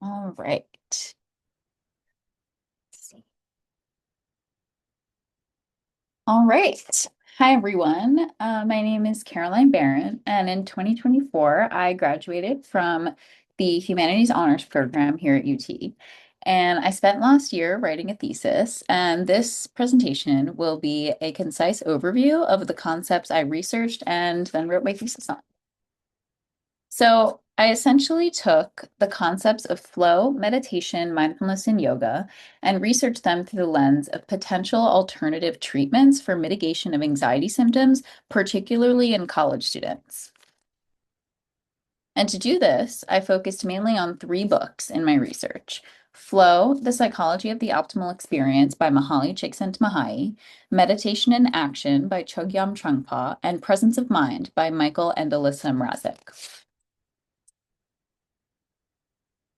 All right. Let's see. All right. Hi, everyone. My name is Caroline Barron, and in 2024, I graduated from the Humanities Honors Program here at UT. And I spent last year writing a thesis, and this presentation will be a concise overview of the concepts I researched and then wrote my thesis on. So I essentially took the concepts of flow, meditation, mindfulness, and yoga and researched them through the lens of potential alternative treatments for mitigation of anxiety symptoms, particularly in college students. And to do this, I focused mainly on three books in my research. Flow, The Psychology of the Optimal Experience by Mihaly Csikszentmihalyi, Meditation in Action by Chogyam Trungpa, and Presence of Mind by Michael and Alyssa Mrazek.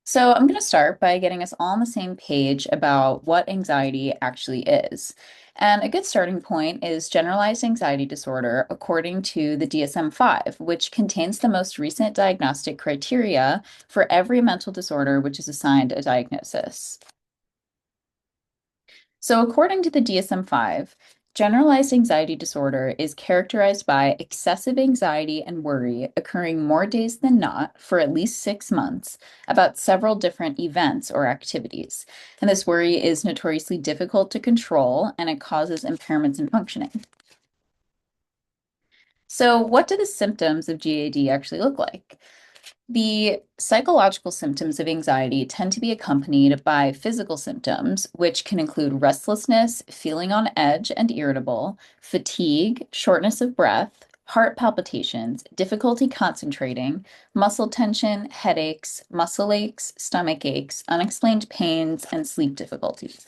So I'm going to start by getting us all on the same page about what anxiety actually is. And a good starting point is generalized anxiety disorder according to the DSM-5, which contains the most recent diagnostic criteria for every mental disorder which is assigned a diagnosis. So, according to the DSM-5, generalized anxiety disorder is characterized by excessive anxiety and worry occurring more days than not for at least 6 months about several different events or activities. And this worry is notoriously difficult to control and it causes impairments in functioning. So, what do the symptoms of GAD actually look like? The psychological symptoms of anxiety tend to be accompanied by physical symptoms, which can include restlessness, feeling on edge and irritable, fatigue, shortness of breath, heart palpitations, difficulty concentrating, muscle tension, headaches, muscle aches, stomach aches, unexplained pains, and sleep difficulties.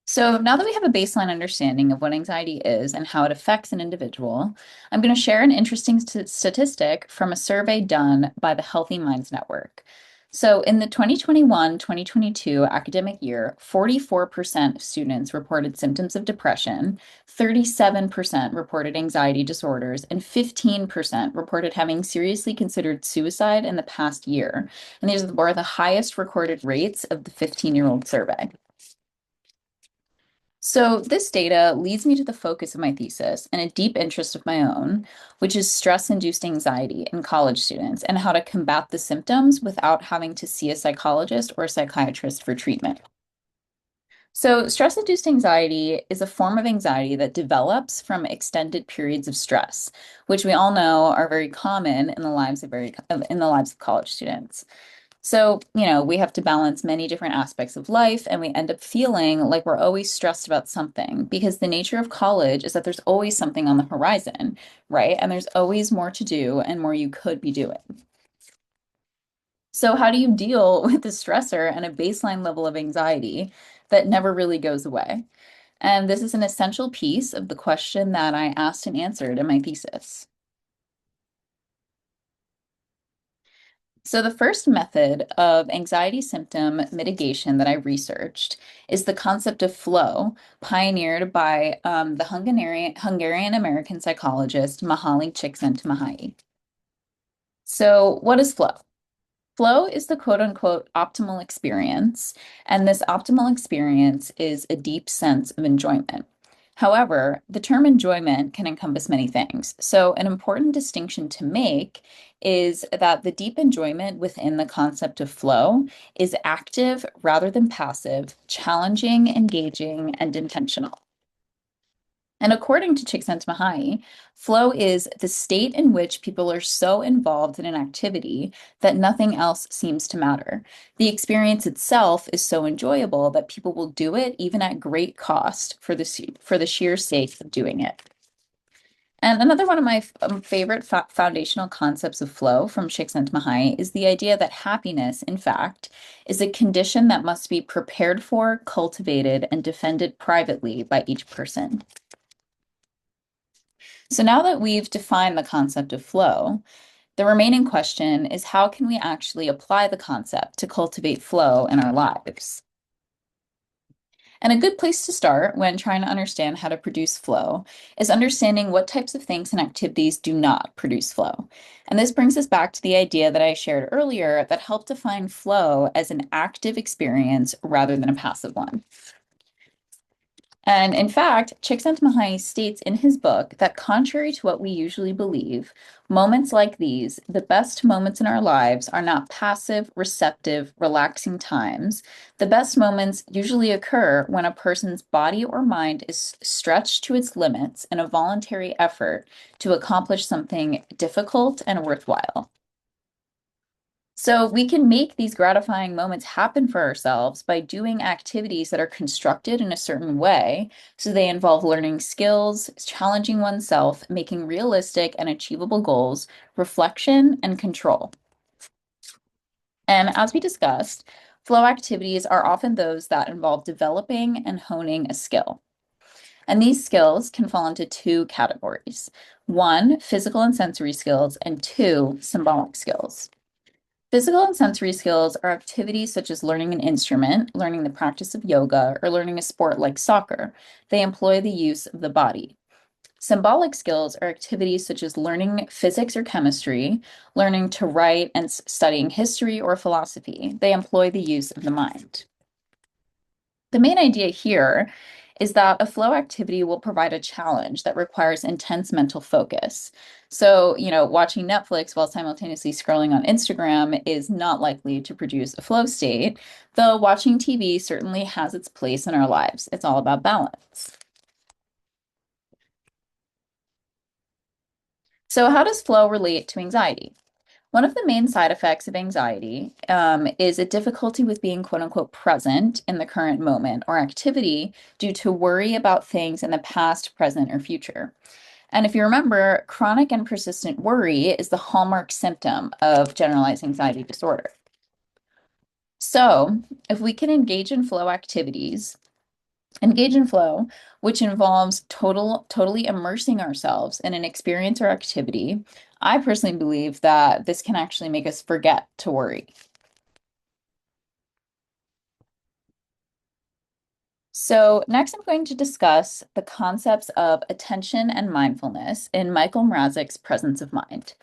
So now that we have a baseline understanding of what anxiety is and how it affects an individual, I'm going to share an interesting statistic from a survey done by the Healthy Minds Network. So in the 2021-2022 academic year, 44% of students reported symptoms of depression, 37% reported anxiety disorders, and 15% reported having seriously considered suicide in the past year. And these were the highest recorded rates of the 15-year-old survey. So, this data leads me to the focus of my thesis and a deep interest of my own, which is stress-induced anxiety in college students and how to combat the symptoms without having to see a psychologist or a psychiatrist for treatment. So, stress-induced anxiety is a form of anxiety that develops from extended periods of stress, which we all know are very common in the lives of college students. So, we have to balance many different aspects of life, and we end up feeling like we're always stressed about something because the nature of college is that there's always something on the horizon, right? And there's always more to do and more you could be doing. So, how do you deal with the stressor and a baseline level of anxiety that never really goes away? And this is an essential piece of the question that I asked and answered in my thesis. So, the first method of anxiety symptom mitigation that I researched is the concept of flow, pioneered by the Hungarian American psychologist Mihaly Csikszentmihalyi. So, what is flow? Flow is the quote unquote optimal experience, and this optimal experience is a deep sense of enjoyment. However, the term enjoyment can encompass many things. So, an important distinction to make is that the deep enjoyment within the concept of flow is active rather than passive, challenging, engaging, and intentional. And according to Csikszentmihalyi, flow is the state in which people are so involved in an activity that nothing else seems to matter. The experience itself is so enjoyable that people will do it even at great cost for the sheer sake of doing it. And another one of my favorite foundational concepts of flow from Csikszentmihalyi is the idea that happiness, in fact, is a condition that must be prepared for, cultivated, and defended privately by each person. So now that we've defined the concept of flow, the remaining question is how can we actually apply the concept to cultivate flow in our lives? And a good place to start when trying to understand how to produce flow is understanding what types of things and activities do not produce flow. And this brings us back to the idea that I shared earlier that helped define flow as an active experience rather than a passive one. And in fact, Csikszentmihalyi states in his book that contrary to what we usually believe, moments like these, the best moments in our lives, are not passive, receptive, relaxing times. The best moments usually occur when a person's body or mind is stretched to its limits in a voluntary effort to accomplish something difficult and worthwhile. So we can make these gratifying moments happen for ourselves by doing activities that are constructed in a certain way. So they involve learning skills, challenging oneself, making realistic and achievable goals, reflection, and control. And as we discussed, flow activities are often those that involve developing and honing a skill. And these skills can fall into two categories. One, physical and sensory skills, and two, symbolic skills. Physical and sensory skills are activities such as learning an instrument, learning the practice of yoga, or learning a sport like soccer. They employ the use of the body. Symbolic skills are activities such as learning physics or chemistry, learning to write, and studying history or philosophy. They employ the use of the mind. The main idea here is that a flow activity will provide a challenge that requires intense mental focus. So, watching Netflix while simultaneously scrolling on Instagram is not likely to produce a flow state, though watching TV certainly has its place in our lives. It's all about balance. So, how does flow relate to anxiety? One of the main side effects of anxiety is a difficulty with being quote unquote present in the current moment or activity due to worry about things in the past, present, or future. And if you remember, chronic and persistent worry is the hallmark symptom of generalized anxiety disorder. So, if we can engage in flow, which involves totally immersing ourselves in an experience or activity, I personally believe that this can actually make us forget to worry. So, next, I'm going to discuss the concepts of attention and mindfulness in Michael Mrazek's Presence of Mind.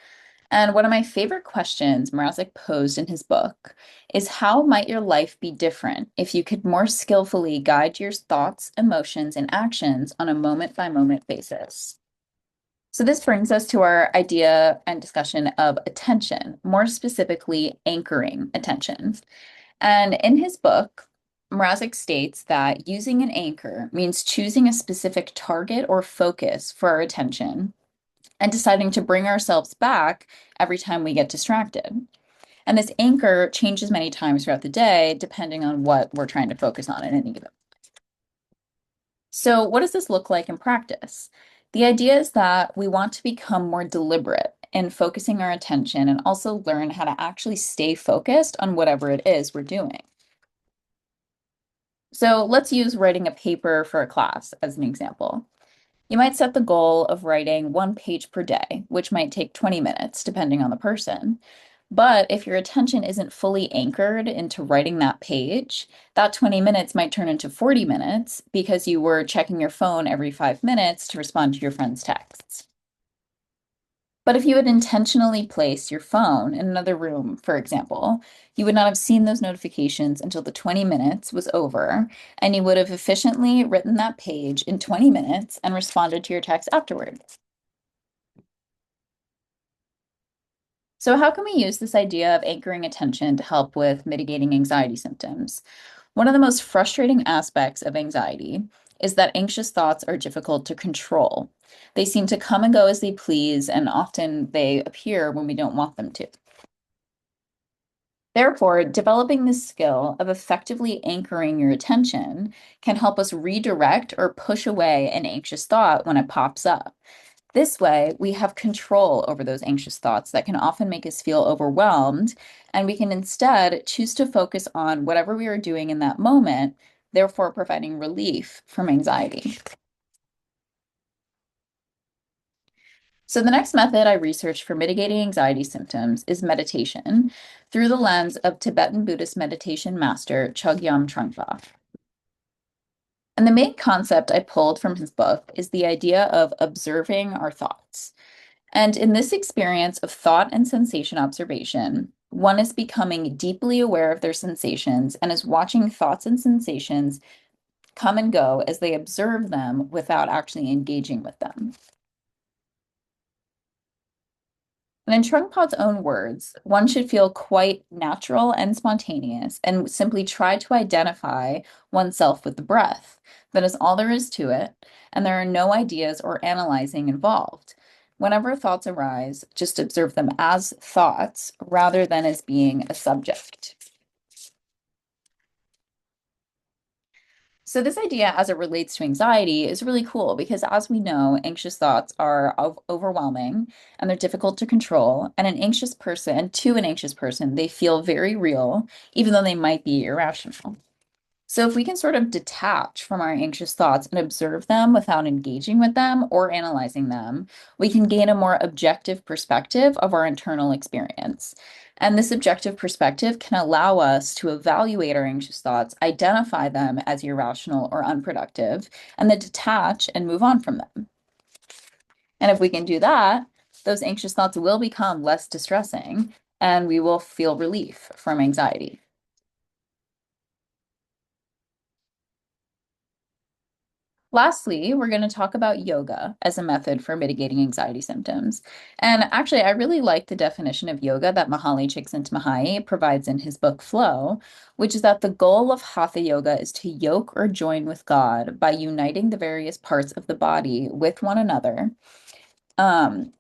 And one of my favorite questions Mrazek posed in his book is how might your life be different if you could more skillfully guide your thoughts, emotions, and actions on a moment by moment basis? So, this brings us to our idea and discussion of attention, more specifically, anchoring attention. And in his book, Mrazek states that using an anchor means choosing a specific target or focus for our attention and deciding to bring ourselves back every time we get distracted. And this anchor changes many times throughout the day, depending on what we're trying to focus on at any given. So, what does this look like in practice? The idea is that we want to become more deliberate in focusing our attention and also learn how to actually stay focused on whatever it is we're doing. So let's use writing a paper for a class as an example. You might set the goal of writing 1 page per day, which might take 20 minutes, depending on the person. But if your attention isn't fully anchored into writing that page, that 20 minutes might turn into 40 minutes because you were checking your phone every 5 minutes to respond to your friend's texts. But if you had intentionally placed your phone in another room, for example, you would not have seen those notifications until the 20 minutes was over, and you would have efficiently written that page in 20 minutes and responded to your text afterwards. So, how can we use this idea of anchoring attention to help with mitigating anxiety symptoms? One of the most frustrating aspects of anxiety is that anxious thoughts are difficult to control. They seem to come and go as they please, and often they appear when we don't want them to. Therefore, developing the skill of effectively anchoring your attention can help us redirect or push away an anxious thought when it pops up. This way, we have control over those anxious thoughts that can often make us feel overwhelmed, and we can instead choose to focus on whatever we are doing in that moment, therefore providing relief from anxiety. So, the next method I researched for mitigating anxiety symptoms is meditation through the lens of Tibetan Buddhist meditation master Chogyam Trungpa. And the main concept I pulled from his book is the idea of observing our thoughts. And in this experience of thought and sensation observation, one is becoming deeply aware of their sensations and is watching thoughts and sensations come and go as they observe them without actually engaging with them. And in Trungpot's own words, one should feel quite natural and spontaneous and simply try to identify oneself with the breath. That is all there is to it, and there are no ideas or analyzing involved. Whenever thoughts arise, just observe them as thoughts rather than as being a subject. So this idea as it relates to anxiety is really cool because as we know, anxious thoughts are overwhelming and they're difficult to control. And to an anxious person, they feel very real, even though they might be irrational. So if we can sort of detach from our anxious thoughts and observe them without engaging with them or analyzing them, we can gain a more objective perspective of our internal experience. And this objective perspective can allow us to evaluate our anxious thoughts, identify them as irrational or unproductive, and then detach and move on from them. And if we can do that, those anxious thoughts will become less distressing and we will feel relief from anxiety. Lastly, we're going to talk about yoga as a method for mitigating anxiety symptoms. And actually, I really like the definition of yoga that Mihaly Csikszentmihalyi provides in his book Flow, which is that the goal of hatha yoga is to yoke or join with God by uniting the various parts of the body with one another, and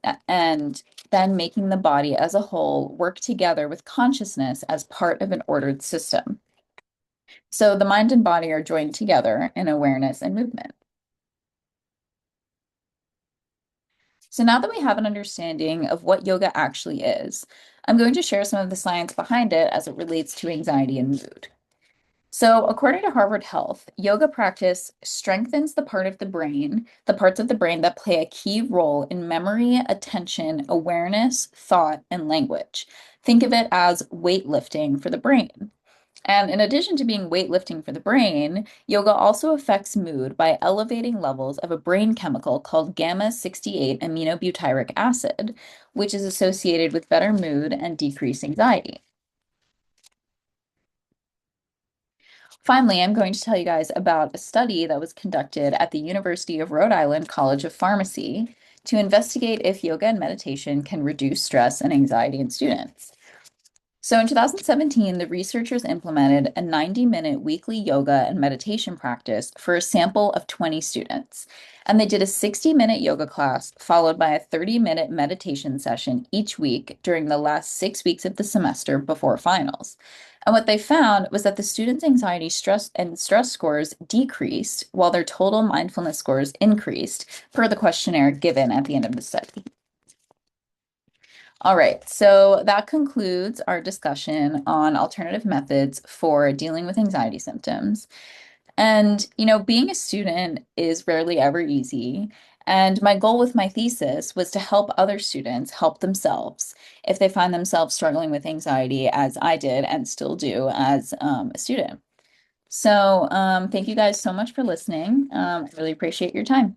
then making the body as a whole work together with consciousness as part of an ordered system. So the mind and body are joined together in awareness and movement. So now that we have an understanding of what yoga actually is, I'm going to share some of the science behind it as it relates to anxiety and mood. So, according to Harvard Health, yoga practice strengthens the parts of the brain that play a key role in memory, attention, awareness, thought, and language. Think of it as weightlifting for the brain. And in addition to being weightlifting for the brain, yoga also affects mood by elevating levels of a brain chemical called gamma 68 aminobutyric acid, which is associated with better mood and decreased anxiety. Finally, I'm going to tell you guys about a study that was conducted at the University of Rhode Island College of Pharmacy to investigate if yoga and meditation can reduce stress and anxiety in students. So in 2017, the researchers implemented a 90-minute weekly yoga and meditation practice for a sample of 20 students. And they did a 60-minute yoga class followed by a 30-minute meditation session each week during the last 6 weeks of the semester before finals. And what they found was that the students' anxiety, stress scores decreased while their total mindfulness scores increased per the questionnaire given at the end of the study. All right, so that concludes our discussion on alternative methods for dealing with anxiety symptoms. And, being a student is rarely ever easy. And my goal with my thesis was to help other students help themselves if they find themselves struggling with anxiety, as I did and still do as a student. So, thank you guys so much for listening. I really appreciate your time.